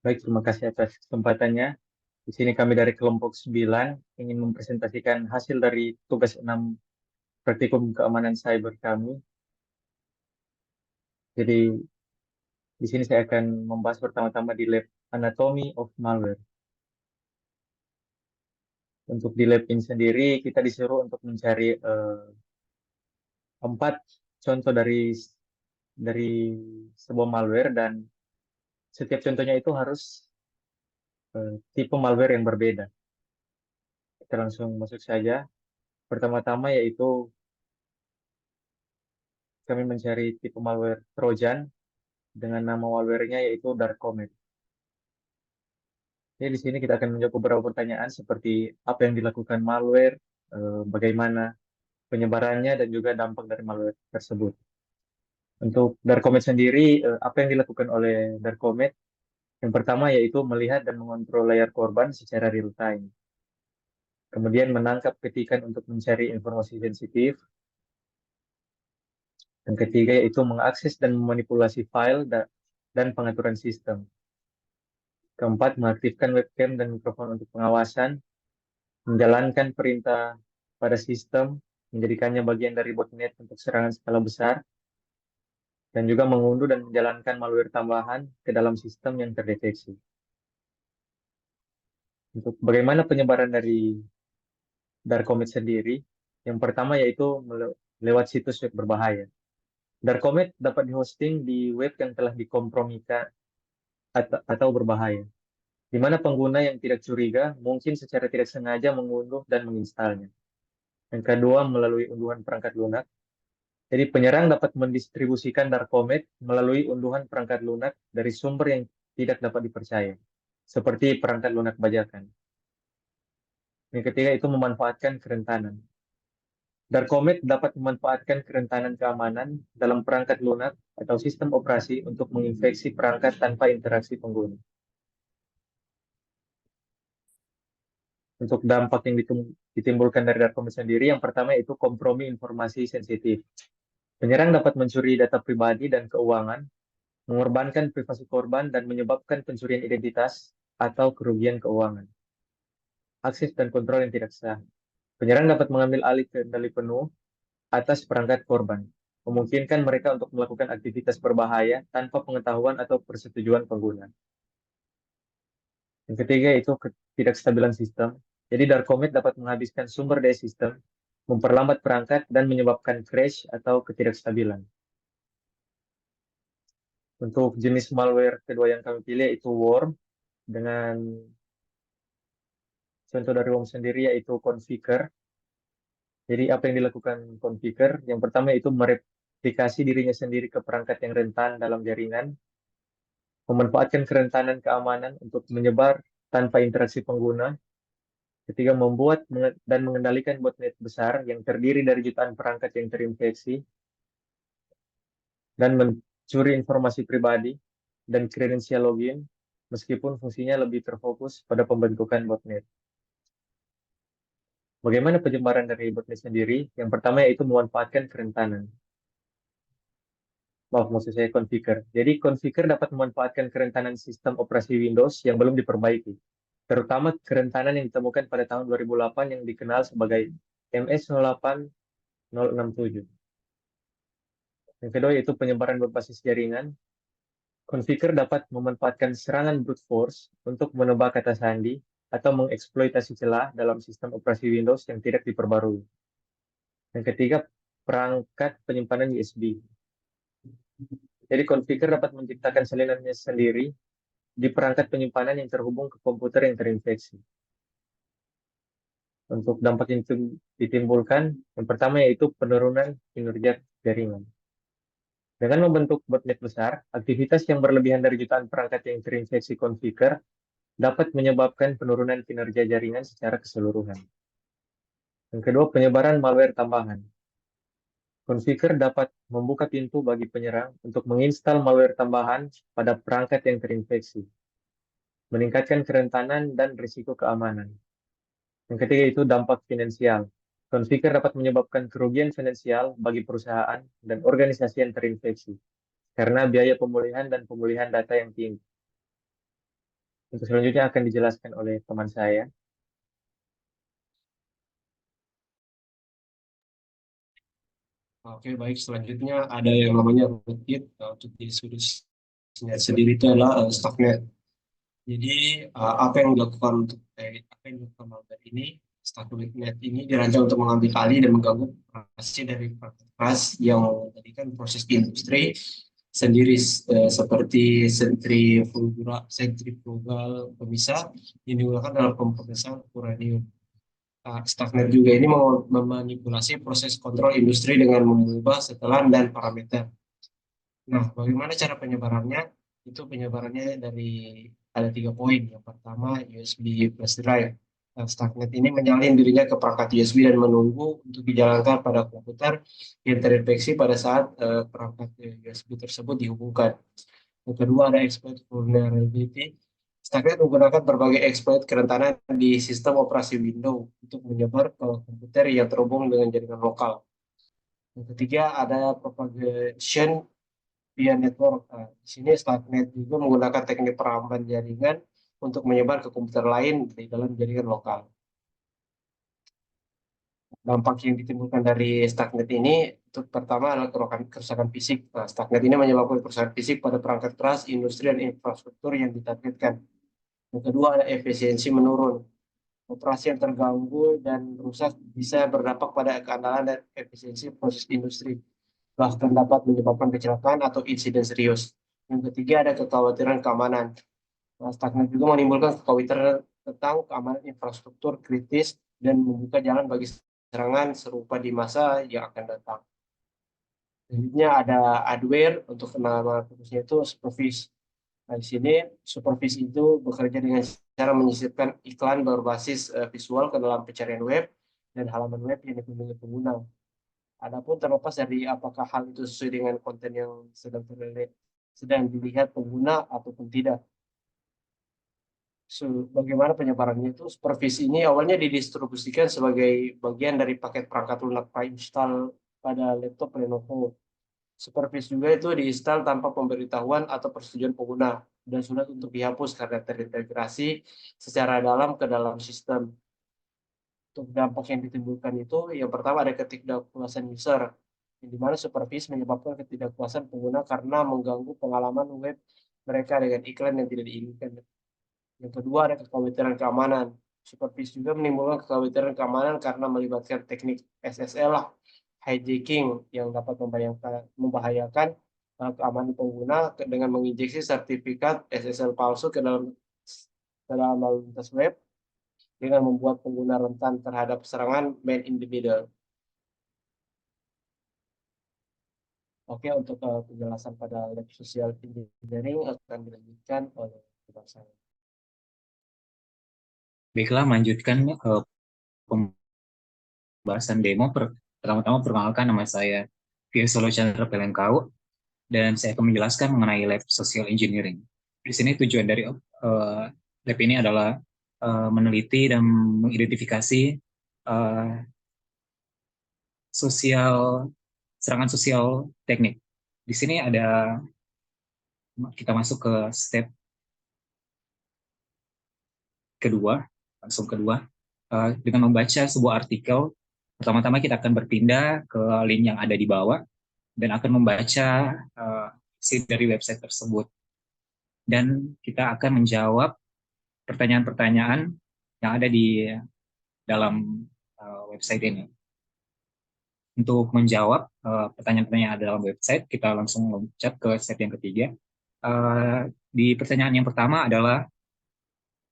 Baik, terima kasih atas kesempatannya. Di sini kami dari kelompok 9 ingin mempresentasikan hasil dari tugas 6 praktikum keamanan cyber kami. Jadi di sini saya akan membahas pertama-tama di lab Anatomy of Malware. Untuk di lab ini sendiri kita disuruh untuk mencari 4 contoh dari sebuah malware dan setiap contohnya itu harus tipe malware yang berbeda. Kita langsung masuk saja. Pertama-tama yaitu kami mencari tipe malware Trojan dengan nama malware-nya yaitu Dark Comet. Jadi di sini kita akan menjawab beberapa pertanyaan seperti apa yang dilakukan malware, bagaimana penyebarannya, dan juga dampak dari malware tersebut. Untuk Dark Comet sendiri, apa yang dilakukan oleh Dark Comet? Yang pertama yaitu melihat dan mengontrol layar korban secara real time. Kemudian menangkap ketikan untuk mencari informasi sensitif. Yang ketiga yaitu mengakses dan memanipulasi file dan pengaturan sistem. Keempat, mengaktifkan webcam dan mikrofon untuk pengawasan, menjalankan perintah pada sistem, menjadikannya bagian dari botnet untuk serangan skala besar, dan juga mengunduh dan menjalankan malware tambahan ke dalam sistem yang terdeteksi. Untuk bagaimana penyebaran dari Darkcomet sendiri, yang pertama yaitu lewat situs web berbahaya. Darkcomet dapat dihosting di web yang telah dikompromikan atau berbahaya, di mana pengguna yang tidak curiga mungkin secara tidak sengaja mengunduh dan menginstalnya. Yang kedua, melalui unduhan perangkat lunak. Jadi penyerang dapat mendistribusikan Darkcomet melalui unduhan perangkat lunak dari sumber yang tidak dapat dipercaya, seperti perangkat lunak bajakan. Yang ketiga itu memanfaatkan kerentanan. Darkcomet dapat memanfaatkan kerentanan keamanan dalam perangkat lunak atau sistem operasi untuk menginfeksi perangkat tanpa interaksi pengguna. Untuk dampak yang ditimbulkan dari Darkcomet sendiri, yang pertama itu kompromi informasi sensitif. Penyerang dapat mencuri data pribadi dan keuangan, mengorbankan privasi korban, dan menyebabkan pencurian identitas atau kerugian keuangan. Akses dan kontrol yang tidak sah. Penyerang dapat mengambil alih kendali penuh atas perangkat korban, memungkinkan mereka untuk melakukan aktivitas berbahaya tanpa pengetahuan atau persetujuan pengguna. Yang ketiga itu ketidakstabilan sistem. Jadi Darkcomet dapat menghabiskan sumber daya sistem, memperlambat perangkat, dan menyebabkan crash atau ketidakstabilan. Untuk jenis malware kedua yang kami pilih itu worm, dengan contoh dari worm sendiri yaitu configure. Jadi apa yang dilakukan configure? Yang pertama itu mereplikasi dirinya sendiri ke perangkat yang rentan dalam jaringan, memanfaatkan kerentanan keamanan untuk menyebar tanpa interaksi pengguna. Ketiga, membuat dan mengendalikan botnet besar yang terdiri dari jutaan perangkat yang terinfeksi dan mencuri informasi pribadi dan kredensial login, meskipun fungsinya lebih terfokus pada pembentukan botnet. Bagaimana penyebaran dari botnet sendiri? Yang pertama yaitu memanfaatkan kerentanan. Maksud saya configure. Jadi configure dapat memanfaatkan kerentanan sistem operasi Windows yang belum diperbaiki, terutama kerentanan yang ditemukan pada tahun 2008 yang dikenal sebagai MS08067. Yang kedua yaitu penyebaran berbasis jaringan. Configure dapat memanfaatkan serangan brute force untuk menebak kata sandi atau mengeksploitasi celah dalam sistem operasi Windows yang tidak diperbarui. Yang ketiga, perangkat penyimpanan USB. Jadi configure dapat menciptakan salinannya sendiri di perangkat penyimpanan yang terhubung ke komputer yang terinfeksi. Untuk dampak yang ditimbulkan, yang pertama yaitu penurunan kinerja jaringan. Dengan membentuk botnet besar, aktivitas yang berlebihan dari jutaan perangkat yang terinfeksi configure dapat menyebabkan penurunan kinerja jaringan secara keseluruhan. Yang kedua, penyebaran malware tambahan. Configure dapat membuka pintu bagi penyerang untuk menginstal malware tambahan pada perangkat yang terinfeksi, meningkatkan kerentanan dan risiko keamanan. Yang ketiga itu dampak finansial. Configure dapat menyebabkan kerugian finansial bagi perusahaan dan organisasi yang terinfeksi karena biaya pemulihan dan pemulihan data yang tinggi. Untuk selanjutnya akan dijelaskan oleh teman saya. Oke, baik. Selanjutnya ada yang namanya rootkit. Untuk di sudutnya sendiri itu adalah Stuxnet. Jadi apa yang dilakukan untuk apa yang dilakukan malware ini? Stuxnet ini dirancang untuk mengambil alih dan mengganggu operasi dari perangkat keras yang menjadikan proses di industri sendiri, seperti sentrifugal pemisah yang digunakan dalam pemrosesan uranium. Stuxnet juga ini memanipulasi proses kontrol industri dengan mengubah setelan dan parameter. Nah, bagaimana cara penyebarannya? Itu penyebarannya dari ada 3 poin. Yang pertama, USB flash drive. Nah, Stuxnet ini menyalin dirinya ke perangkat USB dan menunggu untuk dijalankan pada komputer yang terinfeksi pada saat perangkat USB tersebut dihubungkan. Yang kedua, ada exploit vulnerability. Stuxnet menggunakan berbagai exploit kerentanan di sistem operasi Windows untuk menyebar ke komputer yang terhubung dengan jaringan lokal. Yang ketiga, ada propagation via network. Di sini Stuxnet juga menggunakan teknik peramban jaringan untuk menyebar ke komputer lain di dalam jaringan lokal. Dampak yang ditimbulkan dari Stuxnet ini, itu pertama adalah kerusakan fisik. Nah, Stuxnet ini menyebabkan kerusakan fisik pada perangkat keras, industri, dan infrastruktur yang ditargetkan. Yang kedua ada efisiensi menurun. Operasi yang terganggu dan rusak bisa berdampak pada keandalan dan efisiensi proses industri, bahkan dapat menyebabkan kecelakaan atau insiden serius. Yang ketiga ada kekhawatiran keamanan. Nah, Stuxnet juga menimbulkan kekhawatiran tentang keamanan infrastruktur kritis dan membuka jalan bagi serangan serupa di masa yang akan datang. Selanjutnya ada adware, untuk nama khususnya itu supervis. Nah, di sini supervis itu bekerja dengan cara menyisipkan iklan berbasis visual ke dalam pencarian web dan halaman web yang dikunjungi pengguna. Adapun terlepas dari apakah hal itu sesuai dengan konten yang sedang dilihat pengguna ataupun tidak. Bagaimana penyebarannya itu? Supervis ini awalnya didistribusikan sebagai bagian dari paket perangkat lunak pre-install pada laptop Lenovo. Supervis juga itu diinstal tanpa pemberitahuan atau persetujuan pengguna dan sulit untuk dihapus karena terintegrasi secara dalam ke dalam sistem. Untuk dampak yang ditimbulkan itu, yang pertama ada ketidakpuasan user, yang dimana supervis menyebabkan ketidakpuasan pengguna karena mengganggu pengalaman web mereka dengan iklan yang tidak diinginkan. Yang kedua ada kekhawatiran keamanan. Supervis juga menimbulkan kekhawatiran keamanan karena melibatkan teknik SSL lah, hijacking, yang dapat membahayakan keamanan pengguna dengan menginjeksi sertifikat SSL palsu ke dalam lalu lintas web dengan membuat pengguna rentan terhadap serangan man in the middle. Oke, untuk penjelasan pada lab social engineering akan dilanjutkan oleh teman saya. Baiklah, melanjutkan pembahasan demo. Pertama-tama perkenalkan, nama saya Viesolo Chandra Pelengkau, dan saya akan menjelaskan mengenai lab social engineering. Di sini tujuan dari lab ini adalah meneliti dan mengidentifikasi serangan sosial teknik. Di sini kita masuk ke step kedua, langsung kedua, dengan membaca sebuah artikel. Pertama-tama kita akan berpindah ke link yang ada di bawah dan akan membaca isi dari website tersebut. Dan kita akan menjawab pertanyaan-pertanyaan yang ada di dalam website ini. Untuk menjawab pertanyaan-pertanyaan dalam website, kita langsung loncat ke step yang ketiga. Di pertanyaan yang pertama adalah,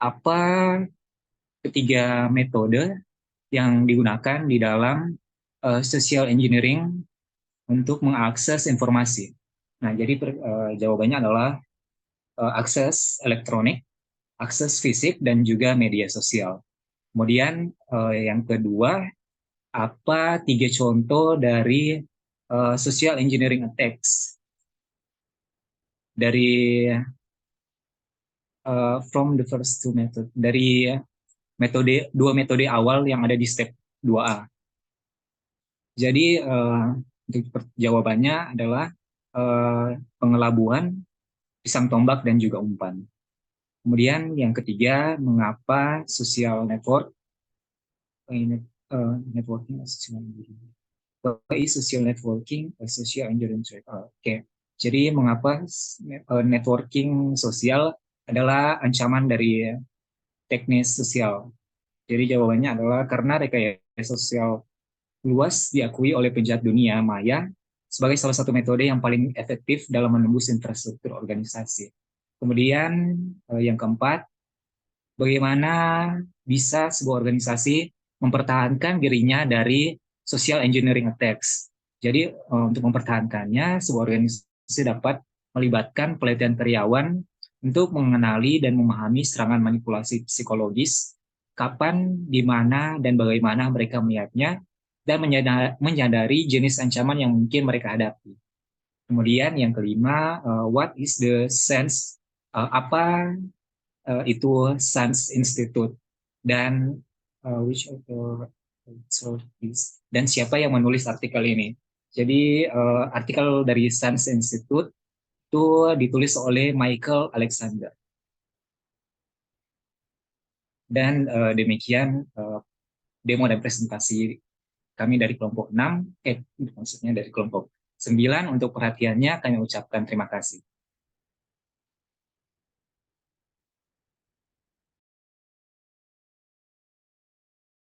apa ketiga metode yang digunakan di dalam social engineering untuk mengakses informasi? Nah, jadi jawabannya adalah akses elektronik, akses fisik, dan juga media sosial. Kemudian yang kedua, apa tiga contoh dari social engineering attacks dari from the first two method, dari dua metode awal yang ada di step 2A. Jadi untuk jawabannya adalah pengelabuan, pisang tombak, dan juga umpan. Kemudian yang ketiga, mengapa social networking as social engineering. What is social networking as social engineering? Oke. Jadi mengapa networking sosial adalah ancaman dari teknis sosial? Jadi jawabannya adalah karena rekayasa sosial luas diakui oleh penjahat dunia maya sebagai salah satu metode yang paling efektif dalam menembus infrastruktur organisasi. Kemudian yang keempat, bagaimana bisa sebuah organisasi mempertahankan dirinya dari social engineering attacks. Jadi untuk mempertahankannya, sebuah organisasi dapat melibatkan pelatihan karyawan untuk mengenali dan memahami serangan manipulasi psikologis, kapan, di mana, dan bagaimana mereka melihatnya, dan menyadari jenis ancaman yang mungkin mereka hadapi. Kemudian yang kelima, what is the sense, apa itu SANS Institute, dan which author dan siapa yang menulis artikel ini. Jadi artikel dari SANS Institute itu ditulis oleh Michael Alexander. Dan demikian demo dan presentasi kami dari kelompok 6, maksudnya dari kelompok 9. Untuk perhatiannya kami ucapkan terima kasih.